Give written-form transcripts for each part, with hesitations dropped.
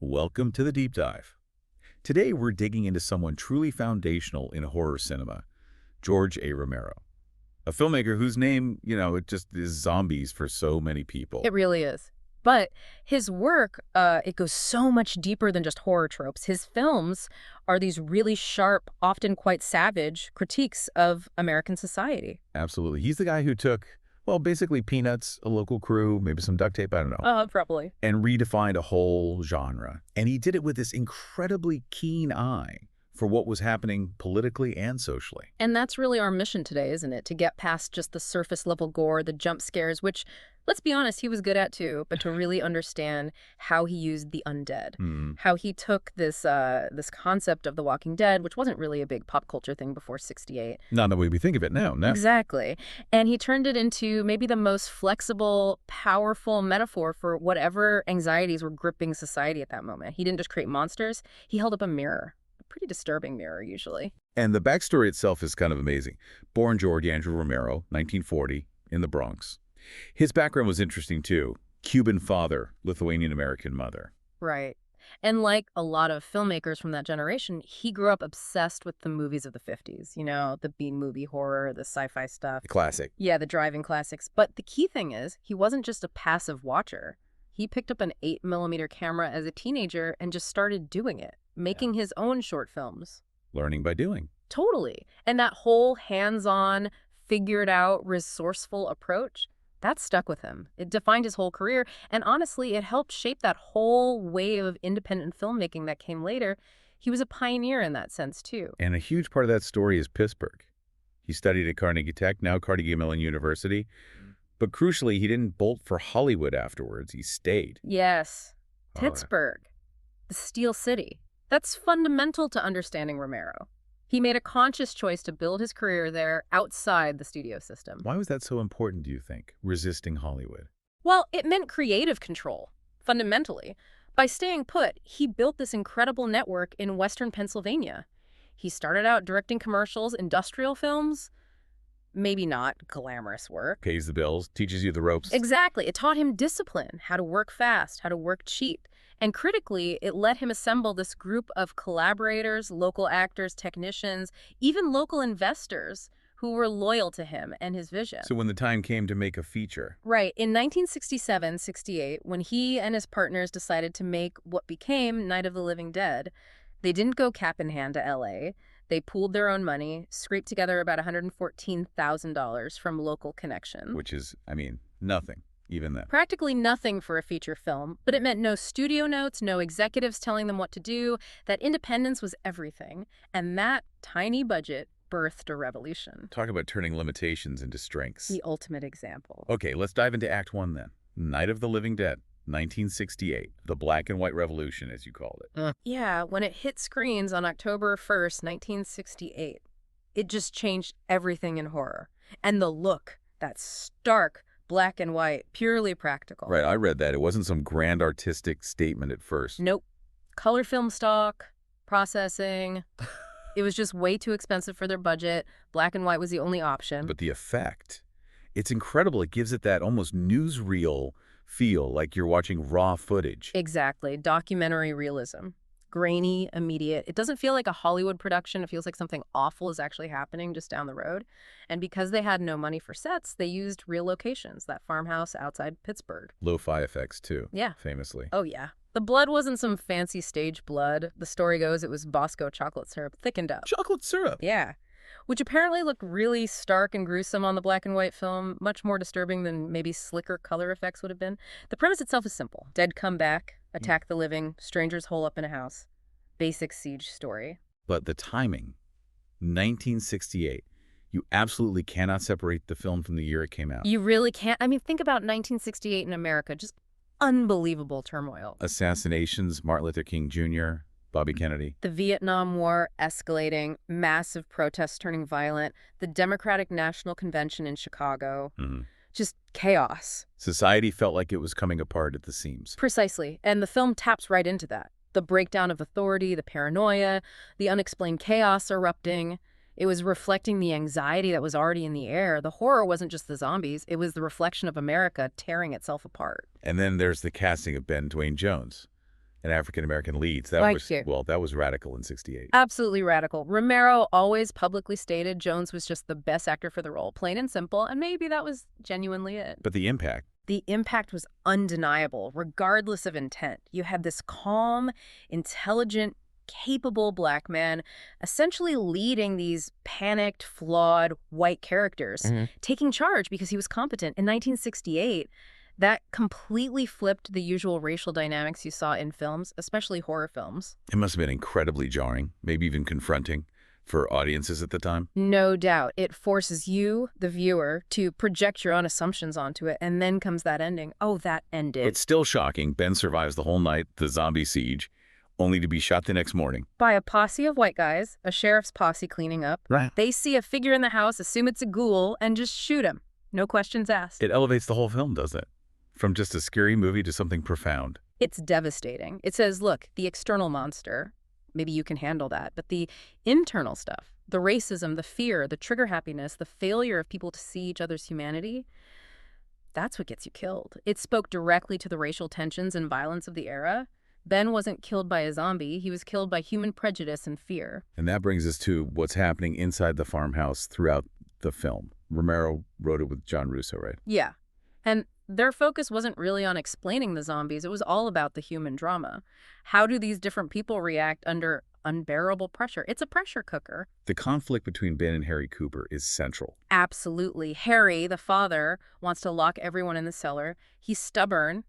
Welcome to the Deep Dive. Today we're digging into someone truly foundational in horror cinema, George A. Romero, a filmmaker whose name, it just is zombies for so many people. It really is. But his work, it goes so much deeper than just horror tropes. His films are these really sharp, often quite savage critiques of American society. Absolutely. He's the guy who took, well, basically Peanuts, a local crew, maybe some duct tape, I don't know, Probably. and redefined a whole genre. And he did it with this incredibly keen eye for what was happening politically and socially. And that's really our mission today, isn't it? To get past just the surface level gore, the jump scares, which, let's be honest, he was good at too, but to really understand how he used the undead, how he took this this concept of The Walking Dead, which wasn't really a big pop culture thing before '68. Not the way we think of it now, no. Exactly. And he turned it into maybe the most flexible, powerful metaphor for whatever anxieties were gripping society at that moment. He didn't just create monsters, he held up a mirror. Pretty disturbing mirror, usually. And the backstory itself is kind of amazing. Born George Andrew Romero, 1940, in the Bronx. His background was interesting, too. Cuban father, Lithuanian-American mother. Right. And like a lot of filmmakers from that generation, he grew up obsessed with the movies of the 50s. You know, the B-movie horror, the sci-fi stuff. A classic. Yeah, the driving classics. But the key thing is, he wasn't just a passive watcher. He picked up an 8mm camera as a teenager and just started doing it, making his own short films. Learning by doing. Totally. And that whole hands-on, figured-out, resourceful approach, that stuck with him. It defined his whole career, and honestly, it helped shape that whole wave of independent filmmaking that came later. He was a pioneer in that sense, too. And a huge part of that story is Pittsburgh. He studied at Carnegie Tech, now Carnegie Mellon University. But crucially, he didn't bolt for Hollywood afterwards. He stayed. Yes. Oh, Pittsburgh, the Steel City. That's fundamental to understanding Romero. He made a conscious choice to build his career there outside the studio system. Why was that so important, do you think, resisting Hollywood? Well, it meant creative control, fundamentally. By staying put, he built this incredible network in Western Pennsylvania. He started out directing commercials, industrial films, maybe not glamorous work. Pays the bills, teaches you the ropes. Exactly. It taught him discipline, how to work fast, how to work cheap. And critically, it let him assemble this group of collaborators, local actors, technicians, even local investors who were loyal to him and his vision. So when the time came to make a feature. Right. In 1967-68, when he and his partners decided to make what became Night of the Living Dead, they didn't go cap in hand to L.A., they pooled their own money, scraped together about $114,000 from local connections. Which is, nothing, even then. Practically nothing for a feature film, but it meant no studio notes, no executives telling them what to do. That independence was everything. And that tiny budget birthed a revolution. Talk about turning limitations into strengths. The ultimate example. Okay, let's dive into Act 1 then. Night of the Living Dead. 1968, the black and white revolution, as you called it. Yeah, when it hit screens on October 1st, 1968, it just changed everything in horror. And the look, that stark black and white, purely practical. Right, I read that. It wasn't some grand artistic statement at first. Nope. Color film stock, processing. It was just way too expensive for their budget. Black and white was the only option. But the effect, it's incredible. It gives it that almost newsreel feel, like you're watching raw footage. Exactly. Documentary realism. Grainy, immediate. It doesn't feel like a Hollywood production. It feels like something awful is actually happening just down the road. And because they had no money for sets, they used real locations, that farmhouse outside Pittsburgh. Lo-fi effects, too. Yeah. Famously. Oh, yeah. The blood wasn't some fancy stage blood. The story goes it was Bosco chocolate syrup thickened up. Chocolate syrup? Yeah. Which apparently looked really stark and gruesome on the black and white film, much more disturbing than maybe slicker color effects would have been. The premise itself is simple. Dead come back, attack the living, strangers hole up in a house. Basic siege story. But the timing, 1968, you absolutely cannot separate the film from the year it came out. You really can't. Think about 1968 in America. Just unbelievable turmoil. Assassinations, Martin Luther King Jr., Bobby Kennedy. The Vietnam War escalating, massive protests turning violent, the Democratic National Convention in Chicago. Just chaos. Society felt like it was coming apart at the seams. Precisely. And the film taps right into that. The breakdown of authority, the paranoia, the unexplained chaos erupting. It was reflecting the anxiety that was already in the air. The horror wasn't just the zombies. It was the reflection of America tearing itself apart. And then there's the casting of Ben Dwayne Jones. and African-American leads. That was radical in 68. Absolutely radical. Romero always publicly stated Jones was just the best actor for the role, plain and simple, and maybe that was genuinely it. But the impact. The impact was undeniable, regardless of intent. You had this calm, intelligent, capable black man essentially leading these panicked, flawed white characters, taking charge because he was competent. In 1968, that completely flipped the usual racial dynamics you saw in films, especially horror films. It must have been incredibly jarring, maybe even confronting for audiences at the time. No doubt. It forces you, the viewer, to project your own assumptions onto it, and then comes that ending. Oh, that ended. It's still shocking. Ben survives the whole night, the zombie siege, only to be shot the next morning. By a posse of white guys, a sheriff's posse cleaning up. Right. They see a figure in the house, assume it's a ghoul, and just shoot him. No questions asked. It elevates the whole film, doesn't it? From just a scary movie to something profound. It's devastating. It says, look, the external monster, maybe you can handle that, but the internal stuff, the racism, the fear, the trigger happiness, the failure of people to see each other's humanity, that's what gets you killed. It spoke directly to the racial tensions and violence of the era. Ben wasn't killed by a zombie. He was killed by human prejudice and fear. And that brings us to what's happening inside the farmhouse throughout the film. Romero wrote it with John Russo, right? Yeah. And their focus wasn't really on explaining the zombies. It was all about the human drama. How do these different people react under unbearable pressure? It's a pressure cooker. The conflict between Ben and Harry Cooper is central. Absolutely. Harry, the father, wants to lock everyone in the cellar. He's stubborn,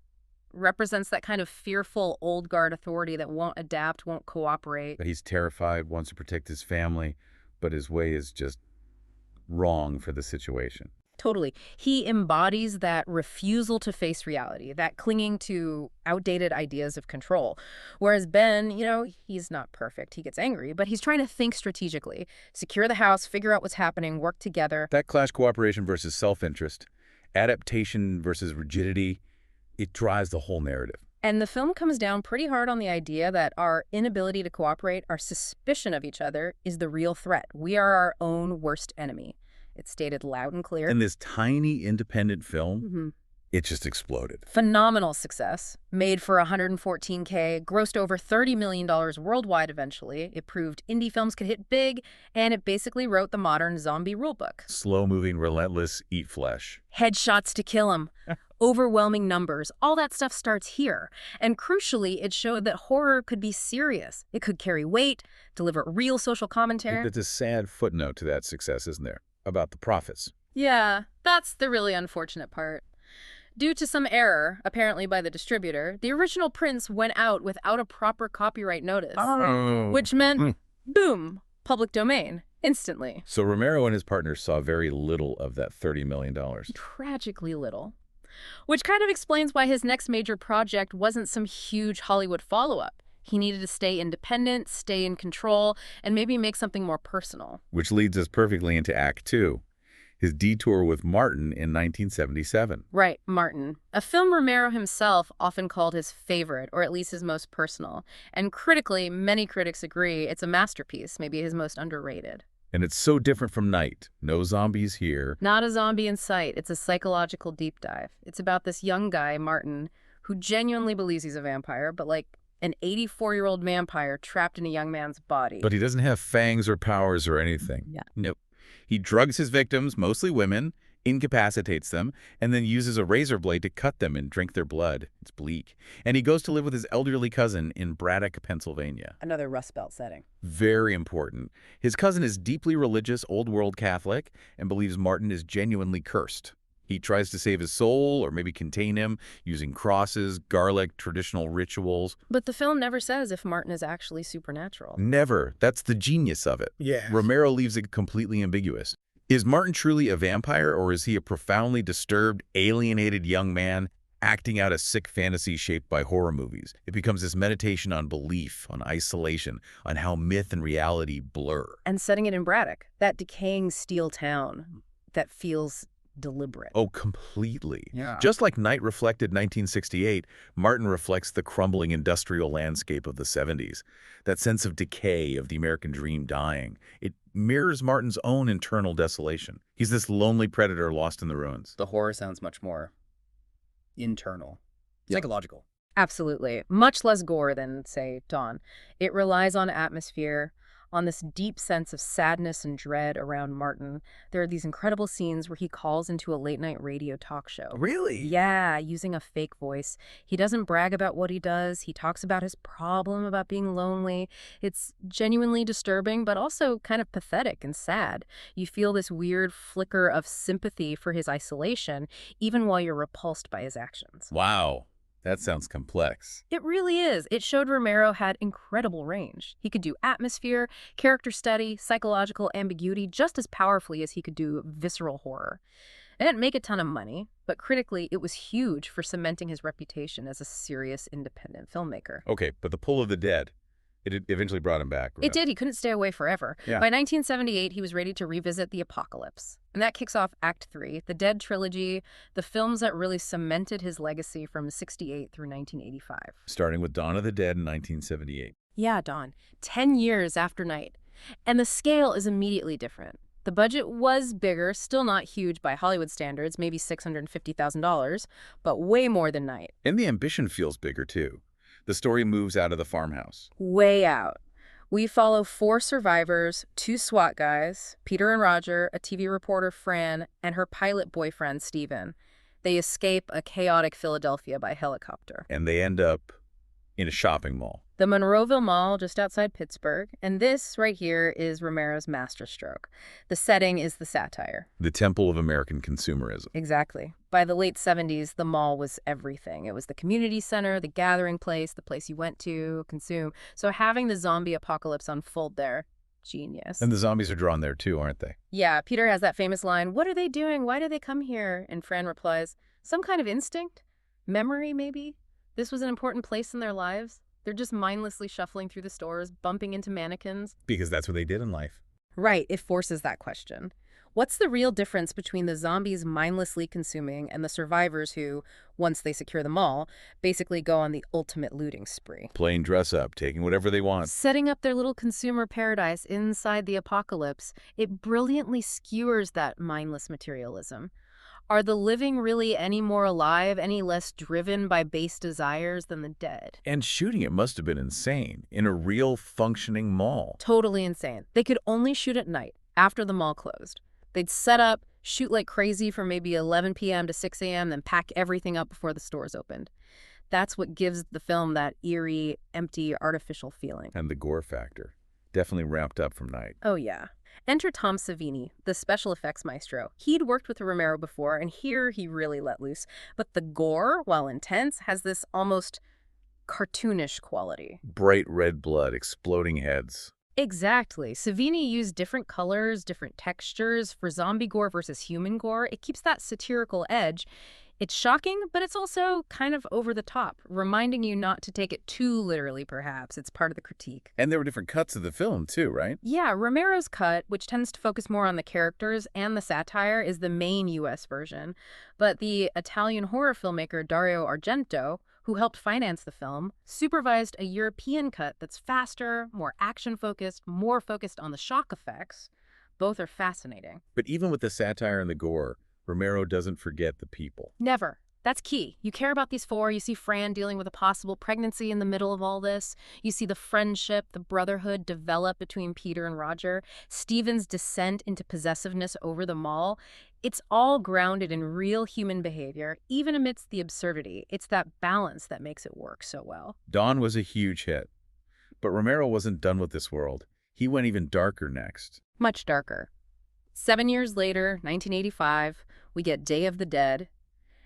represents that kind of fearful old guard authority that won't adapt, won't cooperate. But he's terrified, wants to protect his family, but his way is just wrong for the situation. Totally. He embodies that refusal to face reality, that clinging to outdated ideas of control. Whereas Ben, he's not perfect. He gets angry, but he's trying to think strategically, secure the house, figure out what's happening, work together. That clash cooperation versus self-interest, adaptation versus rigidity, it drives the whole narrative. And the film comes down pretty hard on the idea that our inability to cooperate, our suspicion of each other, is the real threat. We are our own worst enemy. It's stated loud and clear. And this tiny independent film, it just exploded. Phenomenal success. Made for $114K, grossed over $30 million worldwide eventually. It proved indie films could hit big, and it basically wrote the modern zombie rulebook. Slow-moving, relentless, eat flesh. Headshots to kill them. Overwhelming numbers. All that stuff starts here. And crucially, it showed that horror could be serious. It could carry weight, deliver real social commentary. There's a sad footnote to that success, isn't there? About the profits. Yeah, that's the really unfortunate part. Due to some error, apparently by the distributor, the original prints went out without a proper copyright notice. Oh. Which meant, boom, public domain, instantly. So Romero and his partners saw very little of that $30 million. Tragically little. Which kind of explains why his next major project wasn't some huge Hollywood follow-up. He needed to stay independent, stay in control, and maybe make something more personal. Which leads us perfectly into Act Two, his detour with Martin in 1977. Right, Martin. A film Romero himself often called his favorite, or at least his most personal. And critically, many critics agree it's a masterpiece, maybe his most underrated. And it's so different from Night. No zombies here. Not a zombie in sight. It's a psychological deep dive. It's about this young guy, Martin, who genuinely believes he's a vampire, but like an 84-year-old vampire trapped in a young man's body. But he doesn't have fangs or powers or anything. Yeah. Nope. He drugs his victims, mostly women, incapacitates them, and then uses a razor blade to cut them and drink their blood. It's bleak. And he goes to live with his elderly cousin in Braddock, Pennsylvania. Another Rust Belt setting. Very important. His cousin is deeply religious, old-world Catholic, and believes Martin is genuinely cursed. He tries to save his soul, or maybe contain him, using crosses, garlic, traditional rituals. But the film never says if Martin is actually supernatural. Never. That's the genius of it. Yeah. Romero leaves it completely ambiguous. Is Martin truly a vampire, or is he a profoundly disturbed, alienated young man acting out a sick fantasy shaped by horror movies? It becomes this meditation on belief, on isolation, on how myth and reality blur. And setting it in Braddock, that decaying steel town that feels deliberate. Oh, completely. Yeah. Just like Night reflected 1968, Martin reflects the crumbling industrial landscape of the 70s. That sense of decay, of the American dream dying. It mirrors Martin's own internal desolation. He's this lonely predator lost in the ruins. The horror sounds much more internal, Yeah. psychological. Absolutely. Much less gore than, say, Dawn. It relies on atmosphere, on this deep sense of sadness and dread around Martin. There are these incredible scenes where he calls into a late-night radio talk show. Really? Yeah, using a fake voice. He doesn't brag about what he does. He talks about his problem, about being lonely. It's genuinely disturbing, but also kind of pathetic and sad. You feel this weird flicker of sympathy for his isolation, even while you're repulsed by his actions. Wow. That sounds complex. It really is. It showed Romero had incredible range. He could do atmosphere, character study, psychological ambiguity just as powerfully as he could do visceral horror. It didn't make a ton of money, but critically, it was huge for cementing his reputation as a serious independent filmmaker. Okay, but The Pull of the Dead, it eventually brought him back. Right? It did. He couldn't stay away forever. Yeah. By 1978, he was ready to revisit the apocalypse. And that kicks off Act 3, the Dead Trilogy, the films that really cemented his legacy from 68 through 1985. Starting with Dawn of the Dead in 1978. Yeah, Dawn. 10 years after Night. And the scale is immediately different. The budget was bigger, still not huge by Hollywood standards, maybe $650,000, but way more than Night. And the ambition feels bigger, too. The story moves out of the farmhouse. Way out. We follow 4 survivors, 2 SWAT guys, Peter and Roger, a TV reporter, Fran, and her pilot boyfriend, Steven. They escape a chaotic Philadelphia by helicopter. And they end up in a shopping mall. The Monroeville Mall, just outside Pittsburgh. And this right here is Romero's masterstroke. The setting is the satire. The temple of American consumerism. Exactly. By the late 70s, the mall was everything. It was the community center, the gathering place, the place you went to consume. So having the zombie apocalypse unfold there, genius. And the zombies are drawn there, too, aren't they? Yeah, Peter has that famous line, "What are they doing? Why do they come here?" And Fran replies, "Some kind of instinct? Memory, maybe? This was an important place in their lives. They're just mindlessly shuffling through the stores, bumping into mannequins." Because that's what they did in life. Right, it forces that question. What's the real difference between the zombies mindlessly consuming and the survivors who, once they secure the mall, basically go on the ultimate looting spree? Playing dress up, taking whatever they want. Setting up their little consumer paradise inside the apocalypse, it brilliantly skewers that mindless materialism. Are the living really any more alive, any less driven by base desires than the dead? And shooting it must have been insane in a real functioning mall. Totally insane. They could only shoot at night, after the mall closed. They'd set up, shoot like crazy from maybe 11 p.m. to 6 a.m., then pack everything up before the stores opened. That's what gives the film that eerie, empty, artificial feeling. And the gore factor. Definitely ramped up from Night. Oh, yeah. Enter Tom Savini, the special effects maestro. He'd worked with Romero before, and here he really let loose. But the gore, while intense, has this almost cartoonish quality. Bright red blood, exploding heads. Exactly. Savini used different colors, different textures for zombie gore versus human gore. It keeps that satirical edge. It's shocking, but it's also kind of over the top, reminding you not to take it too literally, perhaps. It's part of the critique. And there were different cuts of the film, too, right? Yeah, Romero's cut, which tends to focus more on the characters and the satire, is the main U.S. version. But the Italian horror filmmaker Dario Argento, who helped finance the film, supervised a European cut that's faster, more action-focused, more focused on the shock effects. Both are fascinating. But even with the satire and the gore, Romero doesn't forget the people. Never. That's key. You care about these 4. You see Fran dealing with a possible pregnancy in the middle of all this. You see the friendship, the brotherhood develop between Peter and Roger. Steven's descent into possessiveness over the mall. It's all grounded in real human behavior, even amidst the absurdity. It's that balance that makes it work so well. Dawn was a huge hit. But Romero wasn't done with this world. He went even darker next. Much darker. 7 years later, 1985, we get Day of the Dead.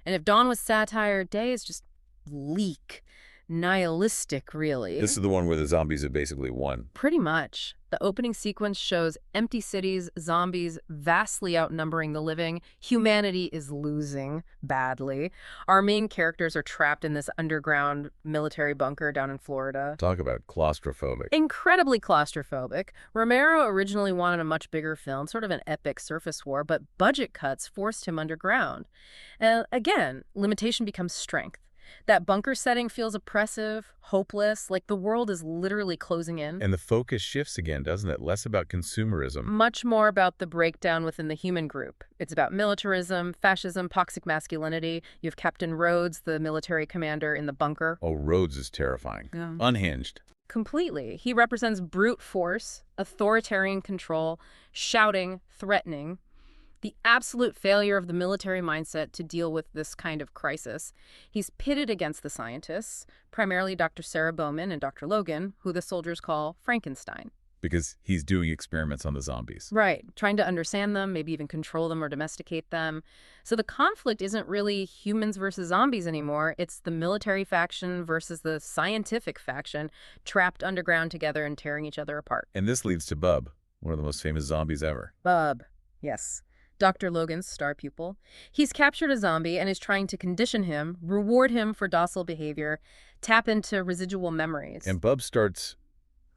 And if Dawn was satire, Day is just bleak, nihilistic, really. This is the one where the zombies have basically won. Pretty much. The opening sequence shows empty cities, zombies vastly outnumbering the living. Humanity is losing badly. Our main characters are trapped in this underground military bunker down in Florida. Talk about claustrophobic. Incredibly claustrophobic. Romero originally wanted a much bigger film, sort of an epic surface war, but budget cuts forced him underground. Again, limitation becomes strength. That bunker setting feels oppressive, hopeless, like the world is literally closing in. And the focus shifts again, doesn't it? Less about consumerism. Much more about the breakdown within the human group. It's about militarism, fascism, toxic masculinity. You have Captain Rhodes, the military commander in the bunker. Oh, Rhodes is terrifying. Yeah. Unhinged. Completely. He represents brute force, authoritarian control, shouting, threatening. The absolute failure of the military mindset to deal with this kind of crisis. He's pitted against the scientists, primarily Dr. Sarah Bowman and Dr. Logan, who the soldiers call Frankenstein. Because he's doing experiments on the zombies. Right, trying to understand them, maybe even control them or domesticate them. So the conflict isn't really humans versus zombies anymore. It's the military faction versus the scientific faction, trapped underground together and tearing each other apart. And this leads to Bub, one of the most famous zombies ever. Bub, yes. Dr. Logan's star pupil. He's captured a zombie and is trying to condition him, reward him for docile behavior, tap into residual memories. And Bub starts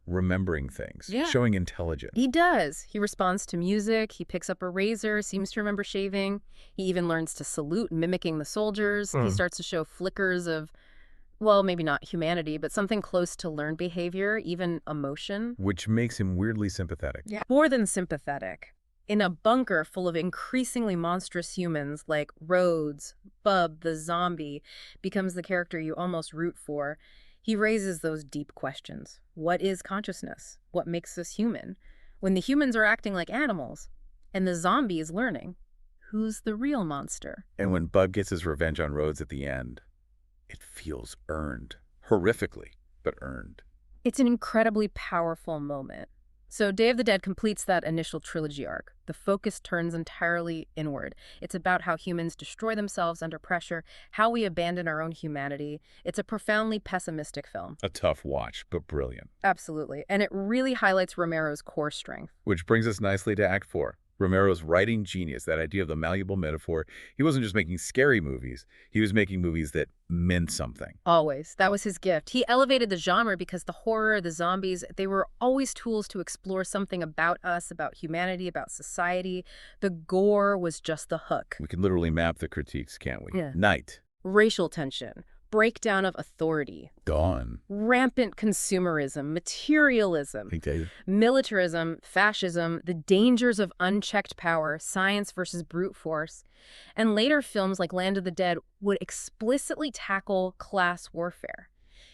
remembering things, showing intelligence. He does. He responds to music, he picks up a razor, seems to remember shaving. He even learns to salute, mimicking the soldiers. He starts to show flickers of, well, maybe not humanity, but something close to learned behavior, even emotion. Which makes him weirdly sympathetic. Yeah. More than sympathetic. In a bunker full of increasingly monstrous humans like Rhodes, Bub, the zombie, becomes the character you almost root for. He raises those deep questions. What is consciousness? What makes us human? When the humans are acting like animals, and the zombie is learning, who's the real monster? And when Bub gets his revenge on Rhodes at the end, it feels earned. Horrifically, but earned. It's an incredibly powerful moment. So Day of the Dead completes that initial trilogy arc. The focus turns entirely inward. It's about how humans destroy themselves under pressure, how we abandon our own humanity. It's a profoundly pessimistic film. A tough watch, but brilliant. Absolutely. And it really highlights Romero's core strength. Which brings us nicely to Act 4. Romero's writing genius, that idea of the malleable metaphor. He wasn't just making scary movies. He was making movies that meant something. Always. That was his gift. He elevated the genre because the horror, the zombies, they were always tools to explore something about us, about humanity, about society. The gore was just the hook. We can literally map the critiques, can't we? Yeah. Night. Racial tension. Breakdown of authority. Gone. Rampant consumerism, materialism, militarism, fascism, the dangers of unchecked power, science versus brute force. And later films like Land of the Dead would explicitly tackle class warfare.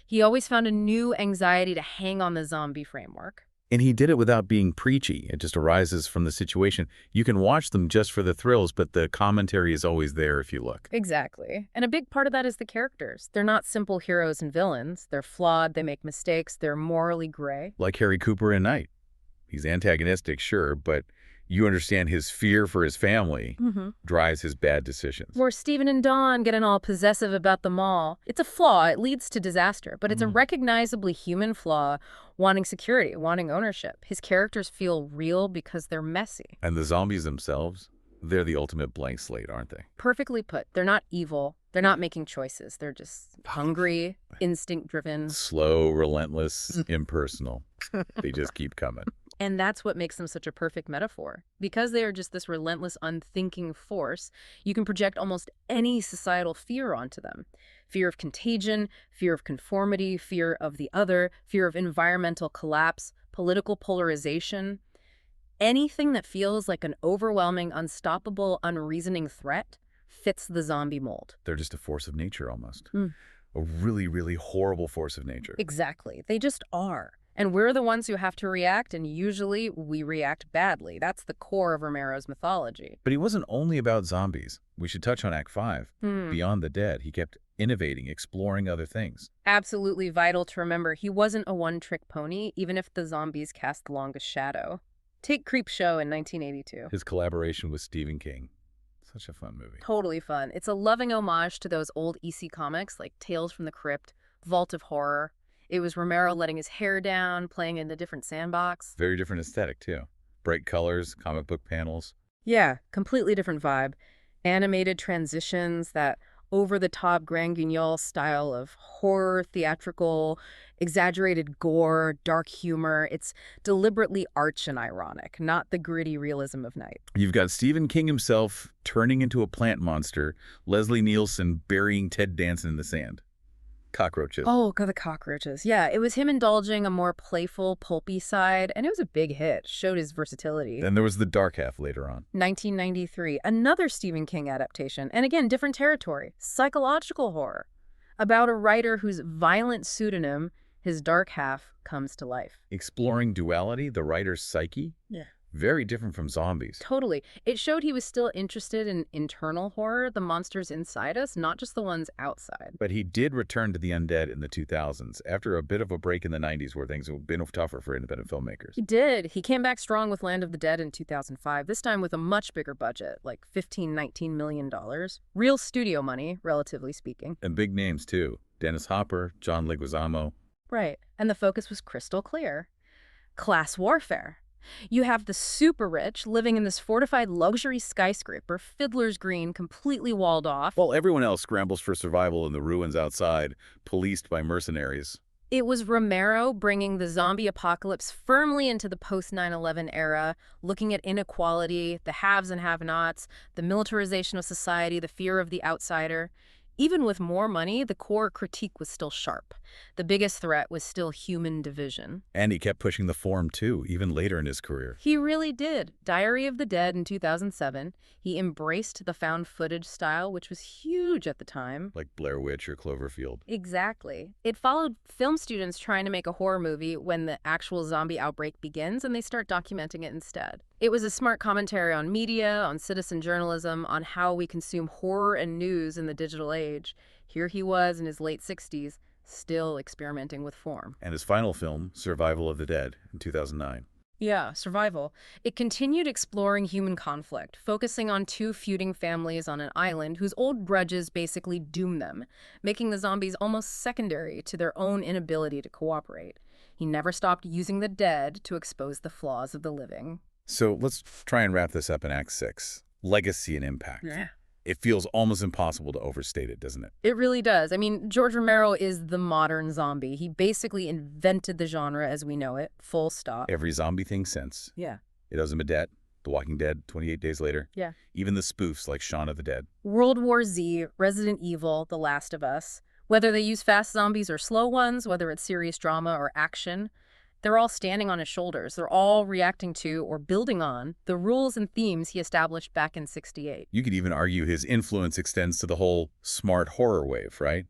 He always found a new anxiety to hang on the zombie framework. And he did it without being preachy. It just arises from the situation. You can watch them just for the thrills, but the commentary is always there if you look. Exactly. And a big part of that is the characters. They're not simple heroes and villains. They're flawed, they make mistakes, they're morally gray. Like Harry Cooper in Night. He's antagonistic, sure, but you understand his fear for his family drives his bad decisions. Or Stephen and Dawn getting all possessive about the mall. It's a flaw. It leads to disaster. But it's a recognizably human flaw, wanting security, wanting ownership. His characters feel real because they're messy. And the zombies themselves, they're the ultimate blank slate, aren't they? Perfectly put. They're not evil. They're not making choices. They're just hungry, instinct-driven. Slow, relentless, impersonal. They just keep coming. And that's what makes them such a perfect metaphor. Because they are just this relentless, unthinking force, you can project almost any societal fear onto them. Fear of contagion, fear of conformity, fear of the other, fear of environmental collapse, political polarization. Anything that feels like an overwhelming, unstoppable, unreasoning threat fits the zombie mold. They're just a force of nature almost. A really, really horrible force of nature. Exactly. They just are. And we're the ones who have to react, and usually we react badly. That's the core of Romero's mythology. But he wasn't only about zombies. We should touch on Act 5. Beyond the Dead, he kept innovating, exploring other things. Absolutely vital to remember, he wasn't a one-trick pony, even if the zombies cast the longest shadow. Take Creepshow in 1982. His collaboration with Stephen King. Such a fun movie. Totally fun. It's a loving homage to those old EC comics like Tales from the Crypt, Vault of Horror. It was Romero letting his hair down, playing in a different sandbox. Very different aesthetic, too. Bright colors, comic book panels. Yeah, completely different vibe. Animated transitions, that over-the-top Grand Guignol style of horror, theatrical, exaggerated gore, dark humor. It's deliberately arch and ironic, not the gritty realism of Night. You've got Stephen King himself turning into a plant monster, Leslie Nielsen burying Ted Danson in the sand. Cockroaches. Oh, God, the cockroaches. Yeah, it was him indulging a more playful, pulpy side, and it was a big hit. Showed his versatility. Then there was the dark half later on. 1993, another Stephen King adaptation, and again, different territory. Psychological horror. About a writer whose violent pseudonym, his dark half, comes to life. Exploring duality, the writer's psyche? Yeah. Very different from zombies. Totally. It showed he was still interested in internal horror, the monsters inside us, not just the ones outside. But he did return to the undead in the 2000s, after a bit of a break in the 90s where things have been tougher for independent filmmakers. He did. He came back strong with Land of the Dead in 2005, this time with a much bigger budget, like $19 million. Real studio money, relatively speaking. And big names, too. Dennis Hopper, John Leguizamo. Right. And the focus was crystal clear. Class warfare. You have the super rich living in this fortified luxury skyscraper, Fiddler's Green, completely walled off. While everyone else scrambles for survival in the ruins outside, policed by mercenaries. It was Romero bringing the zombie apocalypse firmly into the post-9/11 era, looking at inequality, the haves and have-nots, the militarization of society, the fear of the outsider. Even with more money, the core critique was still sharp. The biggest threat was still human division. And he kept pushing the form, too, even later in his career. He really did. Diary of the Dead in 2007. He embraced the found footage style, which was huge at the time. Like Blair Witch or Cloverfield. Exactly. It followed film students trying to make a horror movie when the actual zombie outbreak begins, and they start documenting it instead. It was a smart commentary on media, on citizen journalism, on how we consume horror and news in the digital age. Here he was in his late 60s, still experimenting with form. And his final film, Survival of the Dead, in 2009. Yeah, survival. It continued exploring human conflict, focusing on two feuding families on an island whose old grudges basically doom them, making the zombies almost secondary to their own inability to cooperate. He never stopped using the dead to expose the flaws of the living. So let's try and wrap this up in Act 6. Legacy and impact. Yeah. It feels almost impossible to overstate it, doesn't it? It really does. I mean, George Romero is the modern zombie. He basically invented the genre as we know it, full stop. Every zombie thing since. Yeah. It doesn't Dead, The Walking Dead, 28 Days Later. Yeah. Even the spoofs like Shaun of the Dead. World War Z, Resident Evil, The Last of Us. Whether they use fast zombies or slow ones, whether it's serious drama or action, they're all standing on his shoulders. They're all reacting to or building on the rules and themes he established back in '68. You could even argue his influence extends to the whole smart horror wave, right?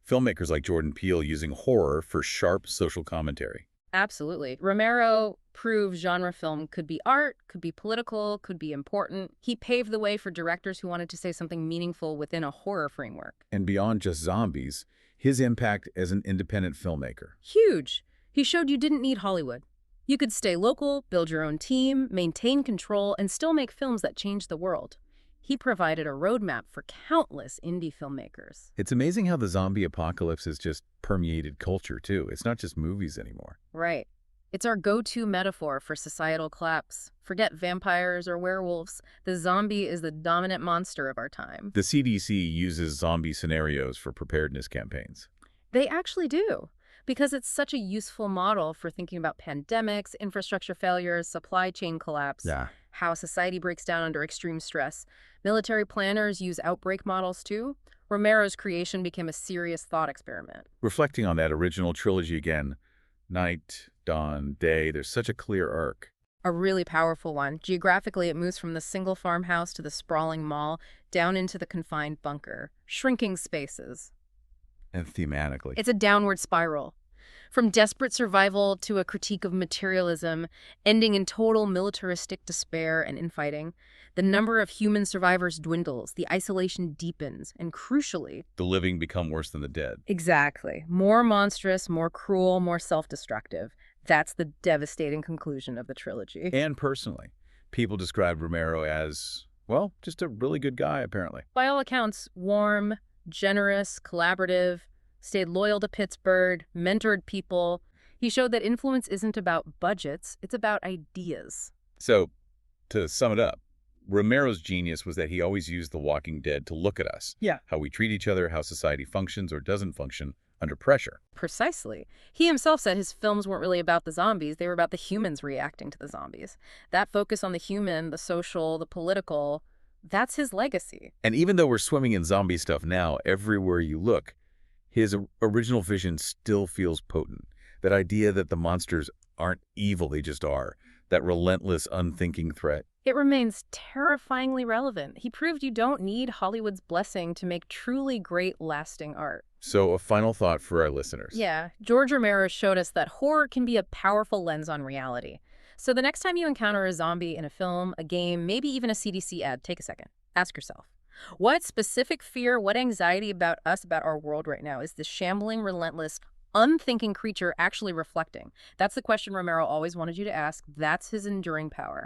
Filmmakers like Jordan Peele using horror for sharp social commentary. Absolutely. Romero proved genre film could be art, could be political, could be important. He paved the way for directors who wanted to say something meaningful within a horror framework. And beyond just zombies, his impact as an independent filmmaker. Huge. He showed you didn't need Hollywood. You could stay local, build your own team, maintain control, and still make films that change the world. He provided a roadmap for countless indie filmmakers. It's amazing how the zombie apocalypse has just permeated culture, too. It's not just movies anymore. Right. It's our go-to metaphor for societal collapse. Forget vampires or werewolves. The zombie is the dominant monster of our time. The CDC uses zombie scenarios for preparedness campaigns. They actually do, because it's such a useful model for thinking about pandemics, infrastructure failures, supply chain collapse, how society breaks down under extreme stress. Military planners use outbreak models too. Romero's creation became a serious thought experiment. Reflecting on that original trilogy again, night, dawn, day, there's such a clear arc. A really powerful one. Geographically, it moves from the single farmhouse to the sprawling mall, down into the confined bunker, shrinking spaces. And thematically, It's a downward spiral. From desperate survival to a critique of materialism, ending in total militaristic despair and infighting. The number of human survivors dwindles, the isolation deepens, and crucially, the living become worse than the dead. exactly, more monstrous, more cruel, more self-destructive. That's the devastating conclusion of the trilogy. And personally, people describe Romero as, well, just a really good guy, apparently. By all accounts, warm, generous, collaborative, stayed loyal to Pittsburgh, mentored people. He showed that influence isn't about budgets, it's about ideas. So, to sum it up, Romero's genius was that he always used The Walking Dead to look at us. Yeah. How we treat each other, how society functions or doesn't function under pressure. Precisely. He himself said his films weren't really about the zombies, they were about the humans reacting to the zombies. That focus on the human, the social, the political, that's his legacy. And even though we're swimming in zombie stuff now, everywhere you look, His original vision still feels potent. That idea that the monsters aren't evil, they just are. That relentless, unthinking threat. It remains terrifyingly relevant. He proved you don't need Hollywood's blessing to make truly great, lasting art. So, a final thought for our listeners. Yeah, George Romero showed us that horror can be a powerful lens on reality. So the next time you encounter a zombie in a film, a game, maybe even a CDC ad, take a second. Ask yourself, what specific fear, what anxiety about us, about our world right now, is this shambling, relentless, unthinking creature actually reflecting? That's the question Romero always wanted you to ask. That's his enduring power.